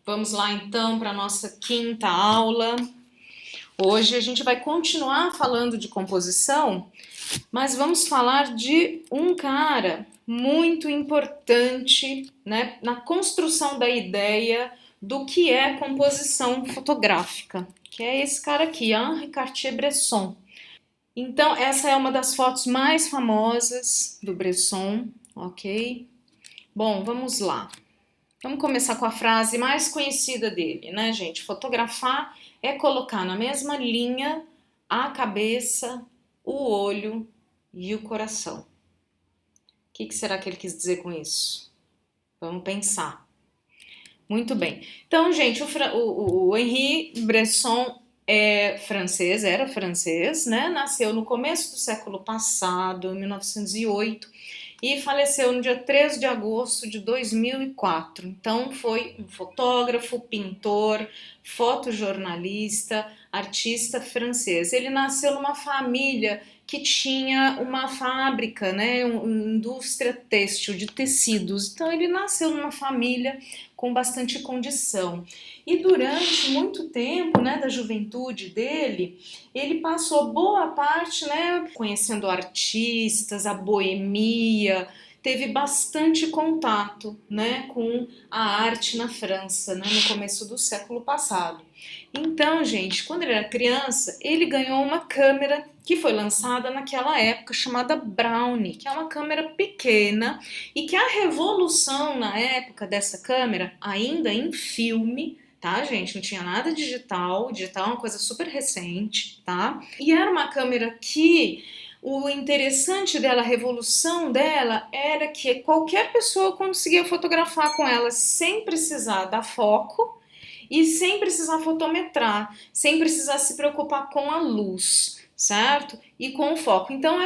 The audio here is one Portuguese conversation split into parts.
Vamos lá então para a nossa quinta aula. Hoje a gente vai continuar falando de composição, mas vamos falar de um cara muito importante, né, na construção da ideia do que é composição fotográfica, que é esse cara aqui, Henri Cartier-Bresson. Então, essa é uma das fotos mais famosas do Bresson, ok? Bom, vamos lá. Vamos começar com a frase mais conhecida dele, né, gente? Fotografar é colocar na mesma linha a cabeça, o olho e o coração. O que será que ele quis dizer com isso? Vamos pensar. Muito bem. Então, gente, o Henri Bresson é francês, era francês, né? Nasceu no começo do século passado, em 1908, e faleceu no dia 13 de agosto de 2004. Então, foi um fotógrafo, pintor, fotojornalista, artista francês. Ele nasceu numa família que tinha uma fábrica, né, uma indústria têxtil de tecidos. Então, ele nasceu numa família com bastante condição. E durante muito tempo, né, da juventude dele, ele passou boa parte, né, conhecendo artistas, a boemia, teve bastante contato, né, com a arte na França, né, no começo do século passado. Então, gente, quando ele era criança, ele ganhou uma câmera que foi lançada naquela época chamada Brownie, que é uma câmera pequena e que a revolução na época dessa câmera, ainda em filme, tá, gente? Não tinha nada digital, digital é uma coisa super recente, tá? E era uma câmera que o interessante dela, a revolução dela, era que qualquer pessoa conseguia fotografar com ela sem precisar dar foco e sem precisar fotometrar, sem precisar se preocupar com a luz, certo? E com o foco. Então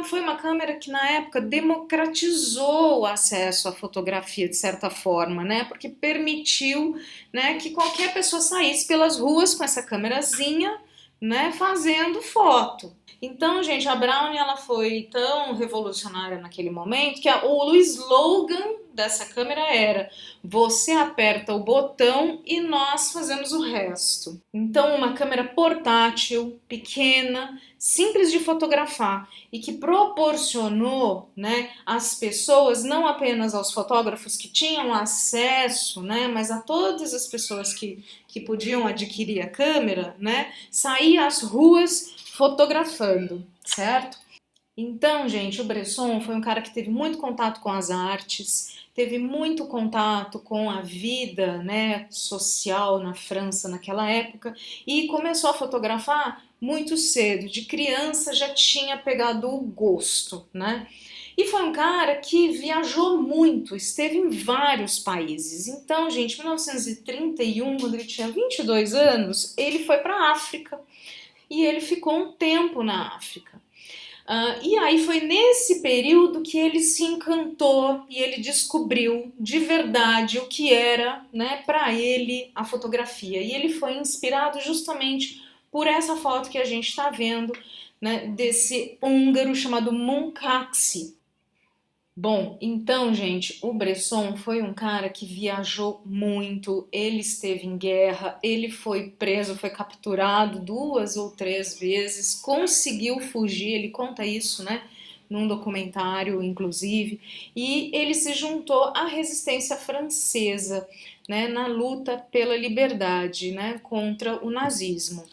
foi uma câmera que na época democratizou o acesso à fotografia de certa forma, né? Porque permitiu, né, que qualquer pessoa saísse pelas ruas com essa câmerazinha, né, fazendo foto. Então, gente, a Brownie ela foi tão revolucionária naquele momento que o slogan dessa câmera era: você aperta o botão e nós fazemos o resto. Então, uma câmera portátil, pequena, simples de fotografar e que proporcionou, né, às pessoas, não apenas aos fotógrafos que tinham acesso, né, mas a todas as pessoas que podiam adquirir a câmera, né, sair às ruas fotografando, certo? Então, gente, o Bresson foi um cara que teve muito contato com as artes, teve muito contato com a vida, né, social na França naquela época e começou a fotografar muito cedo. De criança já tinha pegado o gosto, né? E foi um cara que viajou muito, esteve em vários países. Então, gente, em 1931, quando ele tinha 22 anos, ele foi para a África e ele ficou um tempo na África. E aí foi nesse período que ele se encantou e ele descobriu de verdade o que era, né, para ele a fotografia. E ele foi inspirado justamente por essa foto que a gente está vendo, né, desse húngaro chamado Munkaczy. Bom, então, gente, o Bresson foi um cara que viajou muito, ele esteve em guerra, ele foi preso, foi capturado 2 ou 3 vezes, conseguiu fugir, ele conta isso, né, num documentário, inclusive, e ele se juntou à resistência francesa, né, na luta pela liberdade, né, contra o nazismo.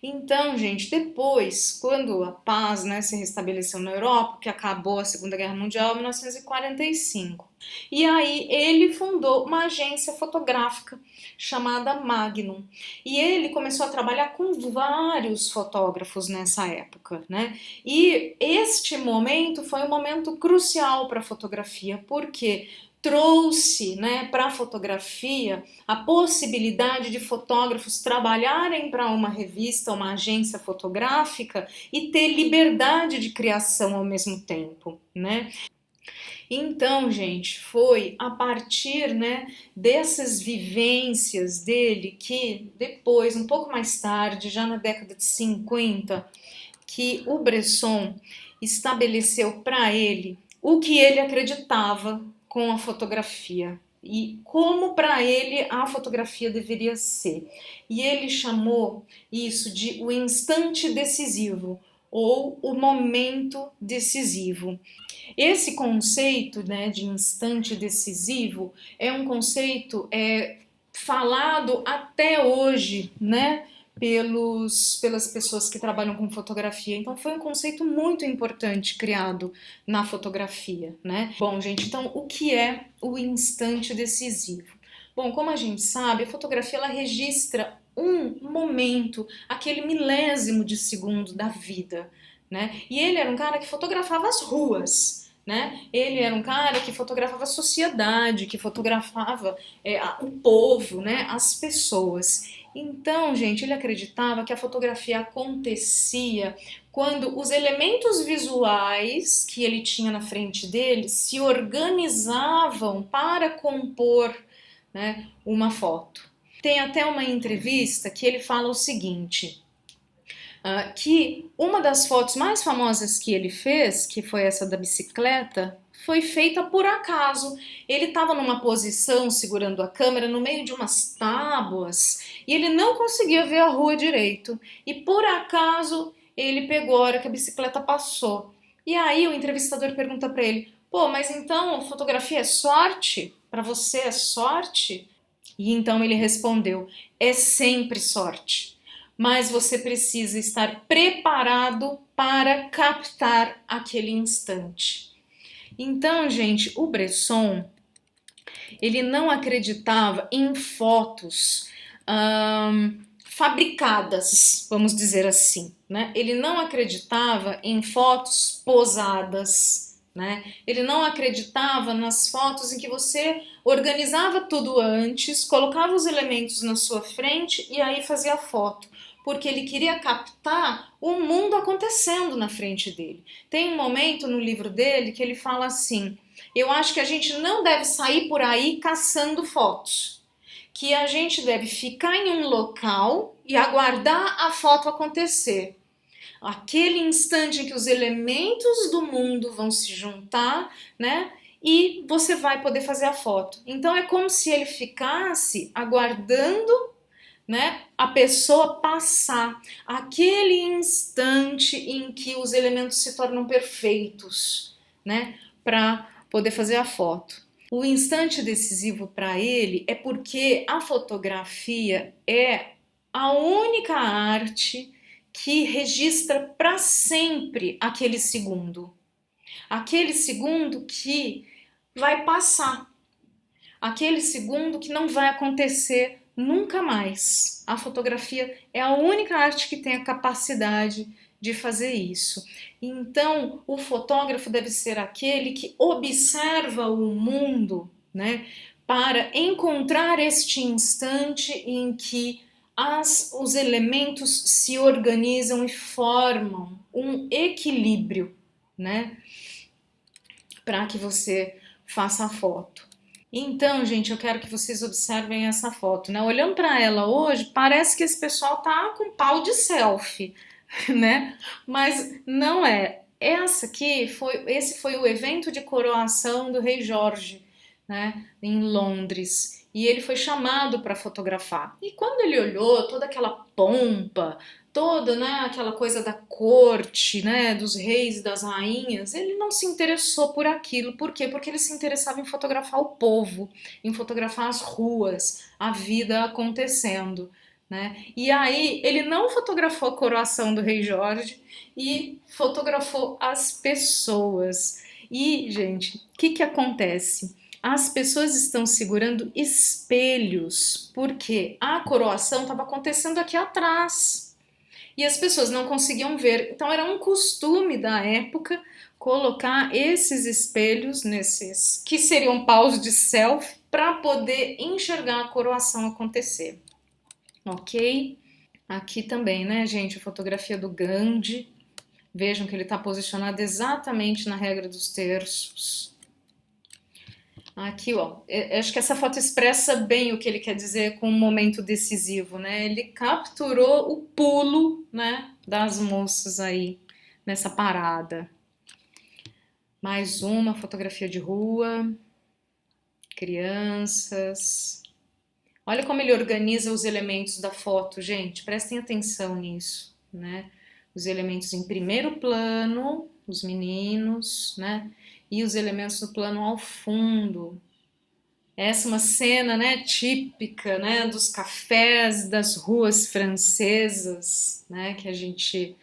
Então, gente, depois, quando a paz, né, se restabeleceu na Europa, que acabou a Segunda Guerra Mundial em 1945, e aí ele fundou uma agência fotográfica chamada Magnum. E ele começou a trabalhar com vários fotógrafos nessa época, né? E este momento foi um momento crucial para a fotografia, porque trouxe, né, para a fotografia a possibilidade de fotógrafos trabalharem para uma revista, uma agência fotográfica e ter liberdade de criação ao mesmo tempo, né? Então, gente, foi a partir, né, dessas vivências dele que depois, um pouco mais tarde, já na década de 50, que o Bresson estabeleceu para ele o que ele acreditava com a fotografia, e como para ele a fotografia deveria ser. E ele chamou isso de o instante decisivo ou o momento decisivo. Esse conceito, né, de instante decisivo é um conceito falado até hoje, né, pelas pessoas que trabalham com fotografia. Então foi um conceito muito importante criado na fotografia, né? Bom, gente, então o que é o instante decisivo? Bom, como a gente sabe, a fotografia ela registra um momento, aquele milésimo de segundo da vida, né? E ele era um cara que fotografava as ruas, né? Ele era um cara que fotografava a sociedade, que fotografava o povo, né? As pessoas. Então, gente, ele acreditava que a fotografia acontecia quando os elementos visuais que ele tinha na frente dele se organizavam para compor, né, uma foto. Tem até uma entrevista que ele fala o seguinte, que uma das fotos mais famosas que ele fez, que foi essa da bicicleta, foi feita por acaso. Ele estava numa posição segurando a câmera no meio de umas tábuas e ele não conseguia ver a rua direito. E por acaso ele pegou a hora que a bicicleta passou. E aí o entrevistador pergunta para ele: "Pô, mas então fotografia é sorte? Para você é sorte?" E então ele respondeu: "É sempre sorte. Mas você precisa estar preparado para captar aquele instante." Então, gente, o Bresson, ele não acreditava em fotos fabricadas, vamos dizer assim, né? Ele não acreditava em fotos posadas, né? Ele não acreditava nas fotos em que você organizava tudo antes, colocava os elementos na sua frente e aí fazia a foto, porque ele queria captar o mundo acontecendo na frente dele. Tem um momento no livro dele que ele fala assim: "Eu acho que a gente não deve sair por aí caçando fotos, que a gente deve ficar em um local e aguardar a foto acontecer. Aquele instante em que os elementos do mundo vão se juntar, né? E você vai poder fazer a foto." Então é como se ele ficasse aguardando, né, a pessoa passar, aquele instante em que os elementos se tornam perfeitos, né, para poder fazer a foto. O instante decisivo para ele é porque a fotografia é a única arte que registra para sempre aquele segundo que vai passar, aquele segundo que não vai acontecer nunca mais. A fotografia é a única arte que tem a capacidade de fazer isso. Então, o fotógrafo deve ser aquele que observa o mundo, né, para encontrar este instante em que os elementos se organizam e formam um equilíbrio, né, para que você faça a foto. Então, gente, eu quero que vocês observem essa foto, né? Olhando para ela hoje, parece que esse pessoal tá com pau de selfie, né? Mas não é. Esse foi o evento de coroação do rei Jorge, né, em Londres. E ele foi chamado para fotografar. E quando ele olhou toda aquela pompa, toda, né, aquela coisa da corte, né, dos reis e das rainhas, ele não se interessou por aquilo. Por quê? Porque ele se interessava em fotografar o povo, em fotografar as ruas, a vida acontecendo, né? E aí ele não fotografou a coroação do rei Jorge e fotografou as pessoas. E, gente, o que acontece? As pessoas estão segurando espelhos, porque a coroação estava acontecendo aqui atrás e as pessoas não conseguiam ver. Então era um costume da época colocar esses espelhos nesses que seriam paus de selfie para poder enxergar a coroação acontecer. Ok? Aqui também, né, gente, a fotografia do Gandhi. Vejam que ele está posicionado exatamente na regra dos terços. Aqui, ó, acho que essa foto expressa bem o que ele quer dizer com um momento decisivo, né? Ele capturou o pulo, né, das moças aí nessa parada. Mais uma fotografia de rua. crianças. Olha como ele organiza os elementos da foto, gente, prestem atenção nisso, né? Os elementos em primeiro plano, os meninos, né? E os elementos do plano ao fundo. Essa é uma cena, né, típica, né, dos cafés das ruas francesas, né, que a gente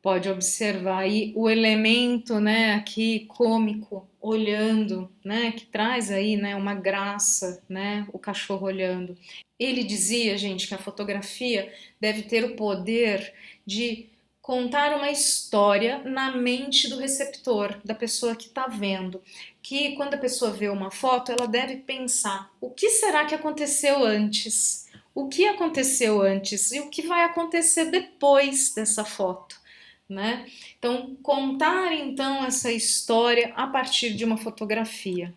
pode observar aí o elemento, né, aqui cômico, olhando, né, que traz aí, né, uma graça, né, o cachorro olhando. Ele dizia, gente, que a fotografia deve ter o poder de contar uma história na mente do receptor, da pessoa que está vendo. Que quando a pessoa vê uma foto, ela deve pensar: o que será que aconteceu antes? O que aconteceu antes e o que vai acontecer depois dessa foto, né? Então, contar então essa história a partir de uma fotografia.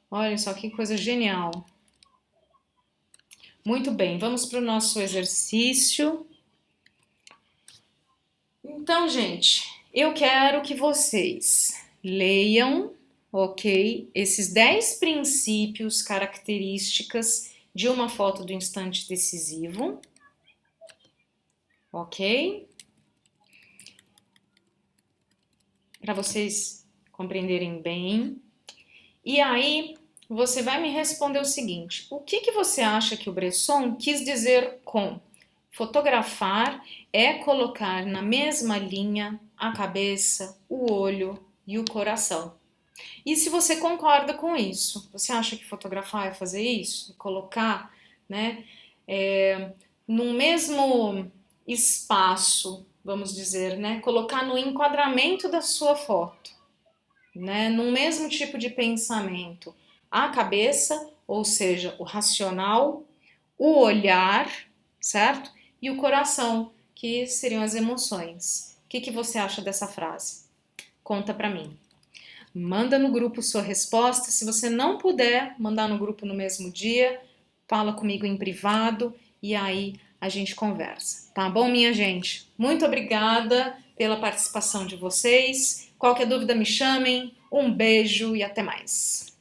Olha só que coisa genial. Muito bem, vamos para o nosso exercício. Então, gente, eu quero que vocês leiam, ok, esses 10 princípios, características de uma foto do instante decisivo, ok? Para vocês compreenderem bem. E aí, você vai me responder o seguinte: o que você acha que o Bresson quis dizer com fotografar é colocar na mesma linha a cabeça, o olho e o coração? E se você concorda com isso, você acha que fotografar é fazer isso? Colocar, né, no mesmo espaço, vamos dizer, né, colocar no enquadramento da sua foto, né, no mesmo tipo de pensamento, a cabeça, ou seja, o racional, o olhar, certo? E o coração, que seriam as emoções. O que você acha dessa frase? Conta pra mim. Manda no grupo sua resposta. Se você não puder mandar no grupo no mesmo dia, fala comigo em privado e aí a gente conversa. Tá bom, minha gente? Muito obrigada pela participação de vocês. Qualquer dúvida me chamem. Um beijo e até mais.